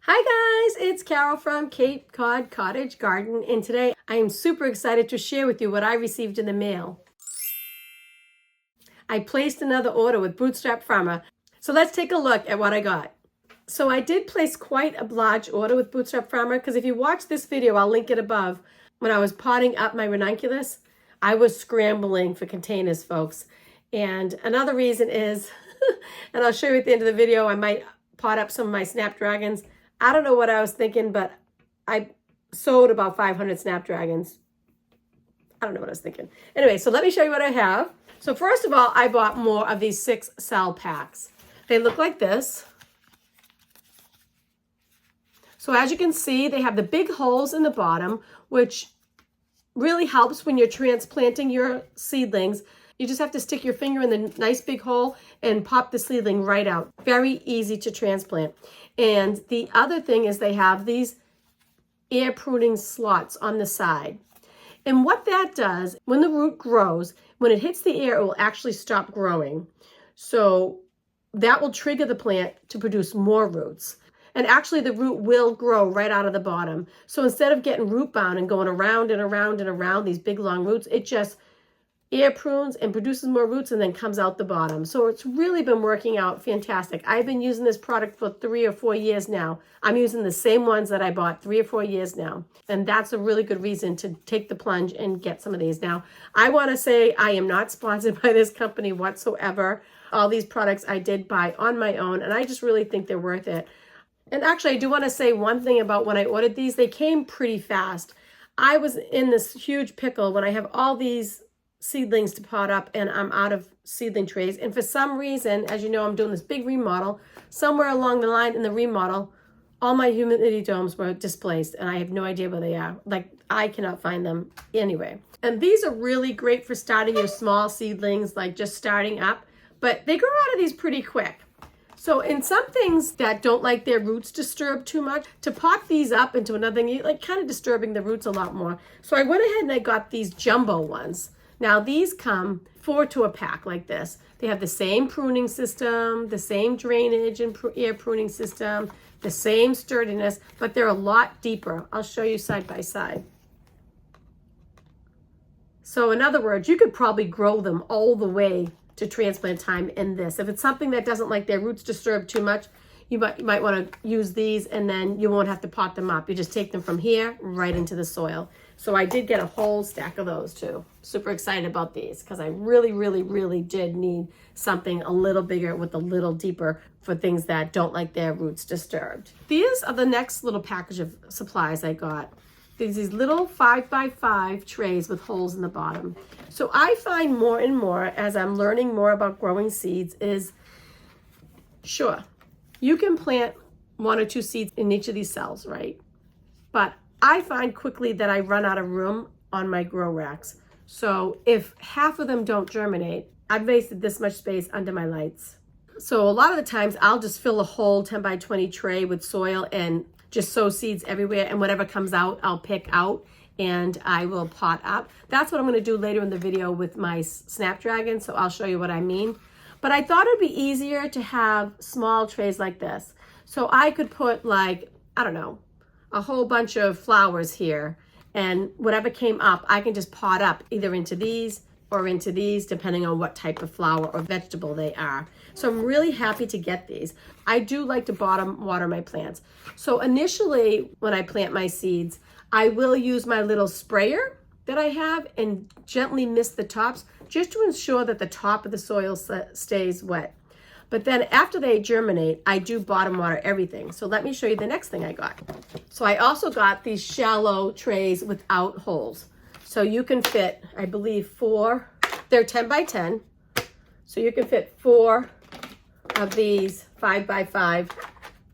Hi guys, it's Carol from Cape Cod Cottage Garden, and today I am super excited to share with you what I received in the mail. I placed another order with Bootstrap Farmer, so let's take a look at what I got. So I did place quite a large order with Bootstrap Farmer because if you watch this video, I'll link it above. When I was potting up my ranunculus, I was scrambling for containers, folks. And another reason is, and I'll show you at the end of the video, I might pot up some of my Snapdragons. I don't know what I was thinking, but I sowed about 500 Snapdragons. I don't know what I was thinking. Anyway, so let me show you what I have. So first of all, I bought more of these 6 cell packs. They look like this. So as you can see, they have the big holes in the bottom, which really helps when you're transplanting your seedlings. You just have to stick your finger in the nice big hole and pop the seedling right out. Very easy to transplant. And the other thing is they have these air pruning slots on the side. And what that does, when the root grows, when it hits the air, it will actually stop growing. So that will trigger the plant to produce more roots. And actually the root will grow right out of the bottom. So instead of getting root bound and going around and around and around these big long roots, it just air prunes and produces more roots and then comes out the bottom. So it's really been working out fantastic. I've been using this product for 3 or 4 years now. I'm using the same ones that I bought 3 or 4 years now. And that's a really good reason to take the plunge and get some of these. Now, I want to say I am not sponsored by this company whatsoever. All these products I did buy on my own, and I just really think they're worth it. And actually, I do want to say one thing about when I ordered these. They came pretty fast. I was in this huge pickle when I have all these seedlings to pot up and I'm out of seedling trays. And for some reason, as you know, I'm doing this big remodel. Somewhere along the line in the remodel, all my humidity domes were displaced and I have no idea where they are. Like, I cannot find them anyway. And these are really great for starting your small seedlings, like just starting up, but they grow out of these pretty quick. So in some things that don't like their roots disturbed too much, to pot these up into another thing, like kind of disturbing the roots a lot more. So I went ahead and I got these jumbo ones. Now these come 4 to a pack like this. They have the same pruning system, the same drainage and air pruning system, the same sturdiness, but they're a lot deeper. I'll show you side by side. So in other words, you could probably grow them all the way to transplant time in this. If it's something that doesn't like their roots disturbed too much, you might want to use these and then you won't have to pot them up. You just take them from here right into the soil. So I did get a whole stack of those too. Super excited about these because I really did need something a little bigger with a little deeper for things that don't like their roots disturbed. These are the next little package of supplies I got. These little 5x5 trays with holes in the bottom. So I find more and more as I'm learning more about growing seeds is, sure, you can plant 1 or 2 seeds in each of these cells, right? But I find quickly that I run out of room on my grow racks. So if half of them don't germinate, I've wasted this much space under my lights. So a lot of the times I'll just fill a whole 10 by 20 tray with soil and just sow seeds everywhere, and whatever comes out, I'll pick out and I will pot up. That's what I'm going to do later in the video with my Snapdragon, so I'll show you what I mean. But I thought it'd be easier to have small trays like this. So I could put, like, I don't know, a whole bunch of flowers here, and whatever came up, I can just pot up either into these or into these, depending on what type of flower or vegetable they are. So I'm really happy to get these. I do like to bottom water my plants. So initially, when I plant my seeds, I will use my little sprayer that I have and gently mist the tops just to ensure that the top of the soil stays wet. But then after they germinate, I do bottom water everything. So let me show you the next thing I got. So I also got these shallow trays without holes. So you can fit, I believe, 4, they're 10 by 10. So you can fit 4 of these 5x5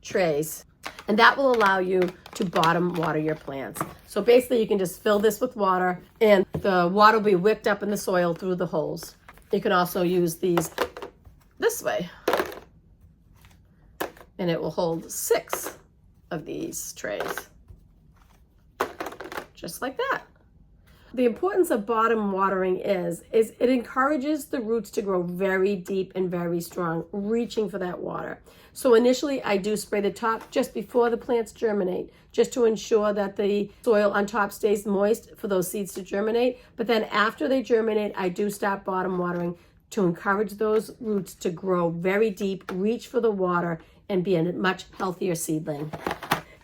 trays. And that will allow you to bottom water your plants. So basically you can just fill this with water and the water will be whipped up in the soil through the holes. You can also use these this way. And it will hold 6 of these trays. Just like that. The importance of bottom watering is it encourages the roots to grow very deep and very strong, reaching for that water. So initially I do spray the top just before the plants germinate, just to ensure that the soil on top stays moist for those seeds to germinate. But then after they germinate, I do stop bottom watering to encourage those roots to grow very deep, reach for the water, and be a much healthier seedling.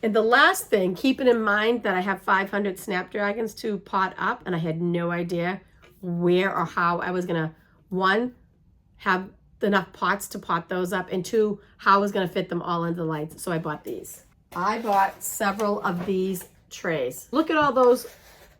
And the last thing, keeping in mind that I have 500 Snapdragons to pot up, and I had no idea where or how I was gonna, one, have enough pots to pot those up, and two, how I was gonna fit them all into the lights. So I bought these. I bought several of these trays. Look at all those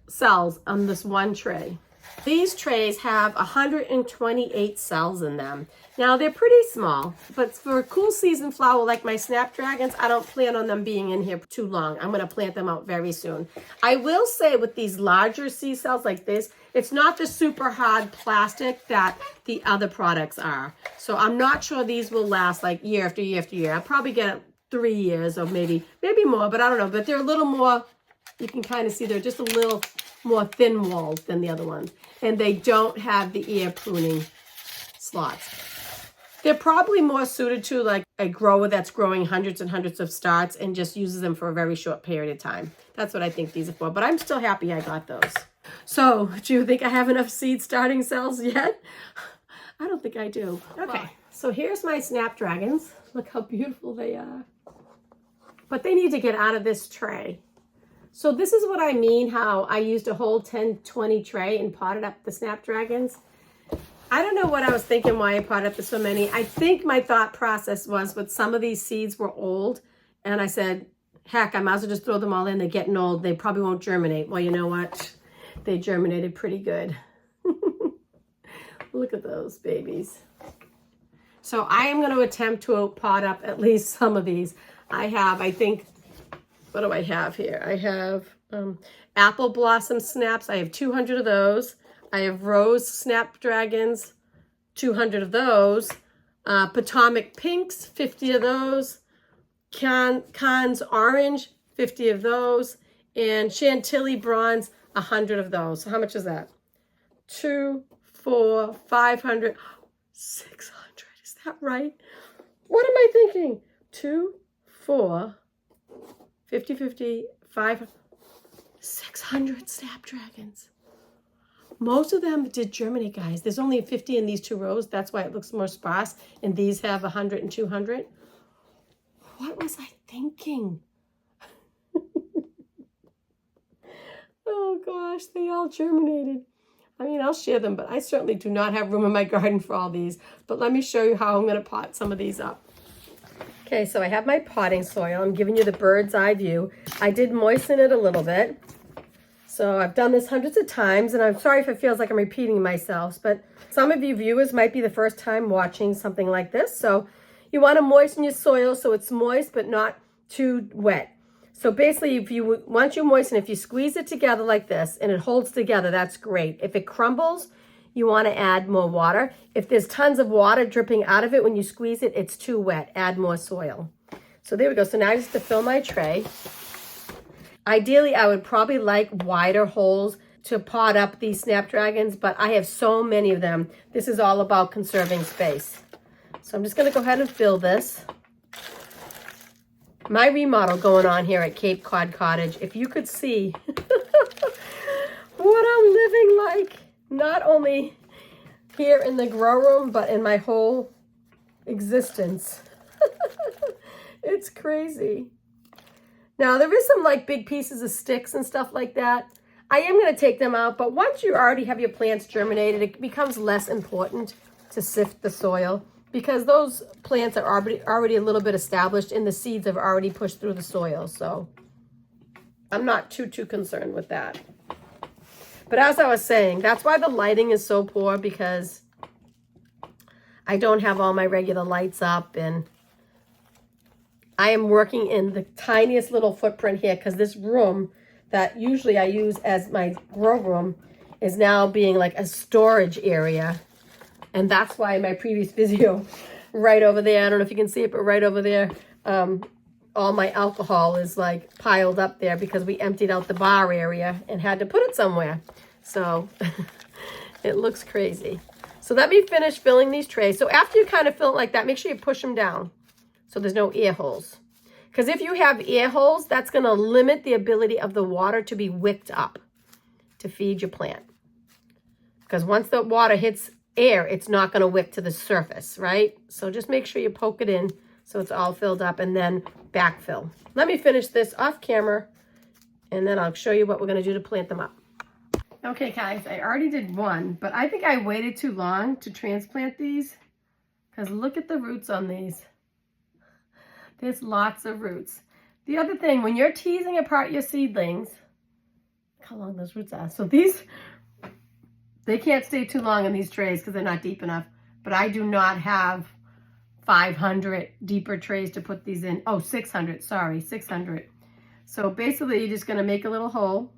cells on this one tray. These trays have 128 cells in them. Now they're pretty small, but for a cool season flower like my Snapdragons, I don't plan on them being in here too long. I'm gonna plant them out very soon. I will say with these larger seed cells like this, it's not the super hard plastic that the other products are. So I'm not sure these will last like year after year after year. I'll probably get 3 years or maybe more, but I don't know. But they're a little more, you can kind of see they're just a little more thin walled than the other ones. And they don't have the ear pruning slots. They're probably more suited to like a grower that's growing hundreds and hundreds of starts and just uses them for a very short period of time. That's what I think these are for, but I'm still happy I got those. So, do you think I have enough seed starting cells yet? I don't think I do. Okay, so here's my Snapdragons. Look how beautiful they are. But they need to get out of this tray. So this is what I mean, how I used a whole 10-20 tray and potted up the Snapdragons. I don't know what I was thinking why I potted up so many. I think my thought process was with some of these seeds were old, and I said, heck, I might as well just throw them all in. They're getting old. They probably won't germinate. Well, you know what? They germinated pretty good. Look at those babies. So I am going to attempt to pot up at least some of these. I have, I think, what do I have here? I have apple blossom snaps. I have 200 of those. I have rose Snapdragons, 200 of those. Potomac pinks, 50 of those. Cannes orange, 50 of those. And Chantilly bronze, 100 of those. So how much is that? 2, 4, 500, 600. Is that right? What am I thinking? 2, 4, 50, 50, 5, 600 Snapdragons. Most of them did germinate, guys. There's only 50 in these 2 rows. That's why it looks more sparse. And these have 100 and 200. What was I thinking? Oh gosh, they all germinated. I mean, I'll share them, but I certainly do not have room in my garden for all these. But let me show you how I'm going to pot some of these up. Okay, so I have my potting soil. I'm giving you the bird's eye view. I did moisten it a little bit. So I've done this hundreds of times, and I'm sorry if it feels like I'm repeating myself, but some of you viewers might be the first time watching something like this. So you want to moisten your soil so it's moist but not too wet. So basically, once you moisten, if you squeeze it together like this and it holds together, that's great. If it crumbles, you want to add more water. If there's tons of water dripping out of it when you squeeze it, it's too wet. Add more soil. So there we go. So now I just have to fill my tray. Ideally, I would probably like wider holes to pot up these Snapdragons, but I have so many of them. This is all about conserving space. So I'm just going to go ahead and fill this. My remodel going on here at Cape Cod Cottage. If you could see what I'm living like, not only here in the grow room, but in my whole existence. It's crazy. Now, there is some like big pieces of sticks and stuff like that. I am going to take them out, but once you already have your plants germinated, it becomes less important to sift the soil because those plants are already a little bit established and the seeds have already pushed through the soil. So I'm not too concerned with that. But as I was saying, that's why the lighting is so poor, because I don't have all my regular lights up, and I am working in the tiniest little footprint here because this room that usually I use as my grow room is now being like a storage area. And that's why in my previous video, right over there, I don't know if you can see it, but right over there, all my alcohol is like piled up there because we emptied out the bar area and had to put it somewhere. So it looks crazy. So let me finish filling these trays. So after you kind of fill it like that, make sure you push them down so there's no air holes. Because if you have air holes, that's going to limit the ability of the water to be wicked up to feed your plant. Because once the water hits air, it's not going to wick to the surface, right? So just make sure you poke it in so it's all filled up and then backfill. Let me finish this off camera and then I'll show you what we're going to do to plant them up. Okay, guys, I already did one, but I think I waited too long to transplant these because look at the roots on these. There's lots of roots. The other thing, when you're teasing apart your seedlings, look how long those roots are. So these, they can't stay too long in these trays because they're not deep enough, but I do not have 500 deeper trays to put these in. Oh, 600, sorry, 600. So basically, you're just going to make a little hole.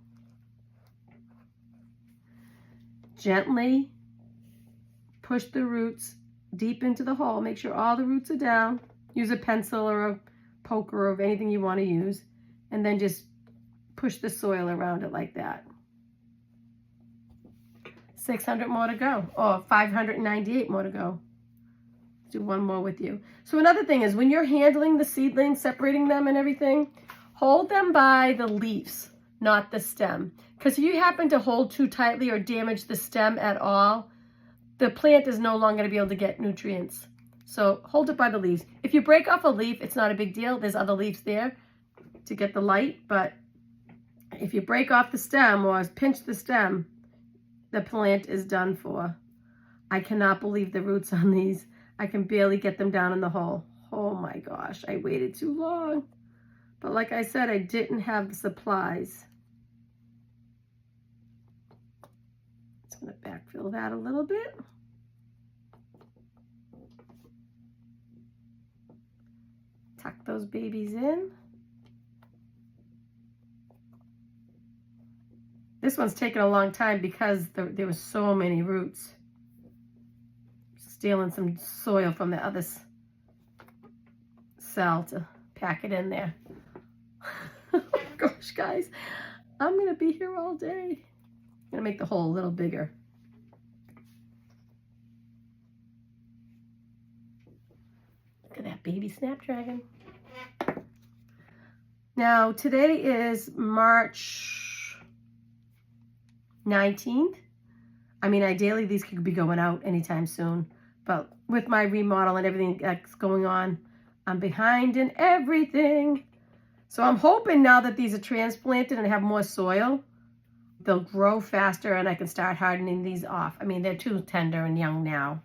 Gently push the roots deep into the hole. Make sure all the roots are down. Use a pencil or a poker or anything you want to use. And then just push the soil around it like that. 600 more to go. Or 598 more to go. Do one more with you. So another thing is when you're handling the seedlings, separating them and everything, hold them by the leaves, not the stem. Because if you happen to hold too tightly or damage the stem at all, the plant is no longer going to be able to get nutrients. So hold it by the leaves. If you break off a leaf, it's not a big deal. There's other leaves there to get the light. But if you break off the stem or pinch the stem, the plant is done for. I cannot believe the roots on these. I can barely get them down in the hole. Oh my gosh, I waited too long. But like I said, I didn't have the supplies. I'm going to backfill that a little bit. Tuck those babies in. This one's taken a long time because there were so many roots. Stealing some soil from the other cell to pack it in there. Oh gosh, guys, I'm going to be here all day. I'm going to make the hole a little bigger. Look at that baby Snapdragon. Now, today is March 19th. I mean, ideally, these could be going out anytime soon. But with my remodel and everything that's going on, I'm behind in everything. So I'm hoping now that these are transplanted and have more soil, they'll grow faster and I can start hardening these off. I mean, they're too tender and young now.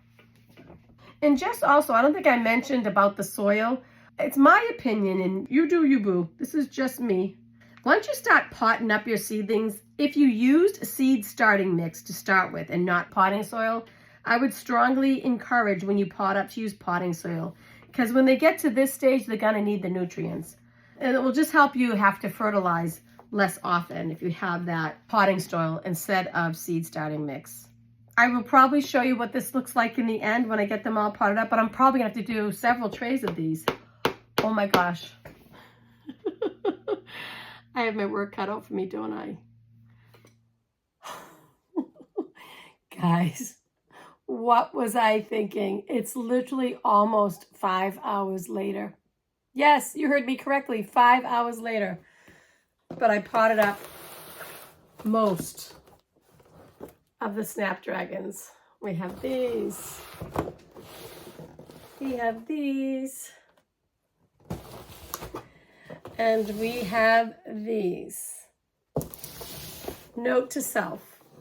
And just also, I don't think I mentioned about the soil. It's my opinion, and you do you, boo. This is just me. Once you start potting up your seedlings, if you used seed starting mix to start with and not potting soil, I would strongly encourage when you pot up to use potting soil. Because when they get to this stage, they're going to need the nutrients. And it will just help you have to fertilize less often if you have that potting soil instead of seed starting mix. I will probably show you what this looks like in the end when I get them all potted up, but I'm probably going to have to do several trays of these. Oh my gosh. I have my work cut out for me, don't I? Guys, what was I thinking? It's literally almost 5 hours later. Yes, you heard me correctly, 5 hours later. But I potted up most of the Snapdragons. We have these. We have these. And we have these. Note to self.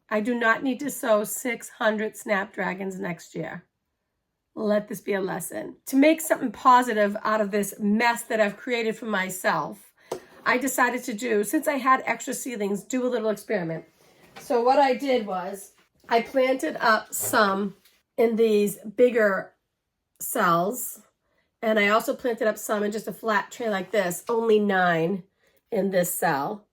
I do not need to sow 600 Snapdragons next year. Let this be a lesson. To make something positive out of this mess that I've created for myself, I decided to do, since I had extra seedlings, do a little experiment. So what I did was I planted up some in these bigger cells, and I also planted up some in just a flat tray like this, only 9 in this cell,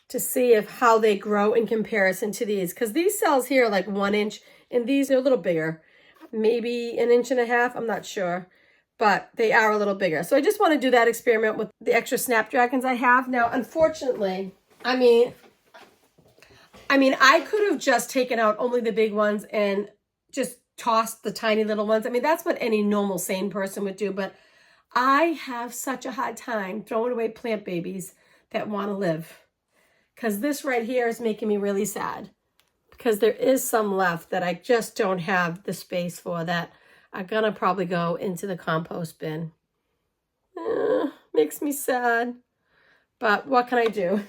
to see how they grow in comparison to these. Because these cells here are like 1 inch, and these are a little bigger, maybe 1.5 inches, I'm not sure. But they are a little bigger. So I just want to do that experiment with the extra Snapdragons I have. Now, unfortunately, I mean, I mean, I could have just taken out only the big ones and just tossed the tiny little ones. I mean, that's what any normal sane person would do, but I have such a hard time throwing away plant babies that want to live. Because this right here is making me really sad. Because there is some left that I just don't have the space for that are going to probably go into the compost bin. Makes me sad. But what can I do?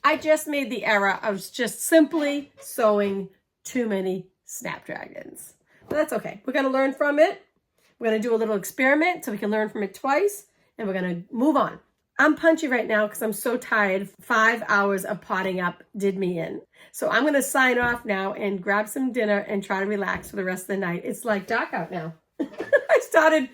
I just made the error of just simply sowing too many Snapdragons. But that's okay. We're going to learn from it. We're going to do a little experiment so we can learn from it twice. And we're going to move on. I'm punchy right now because I'm so tired. 5 hours of potting up did me in. So I'm going to sign off now and grab some dinner and try to relax for the rest of the night. It's like dark out now. I started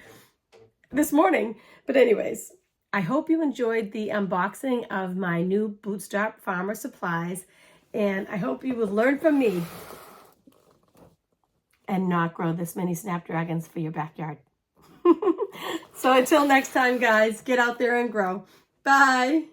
this morning. But anyways, I hope you enjoyed the unboxing of my new Bootstrap Farmer supplies. And I hope you will learn from me and not grow this many Snapdragons for your backyard. So until next time, guys, get out there and grow. Bye.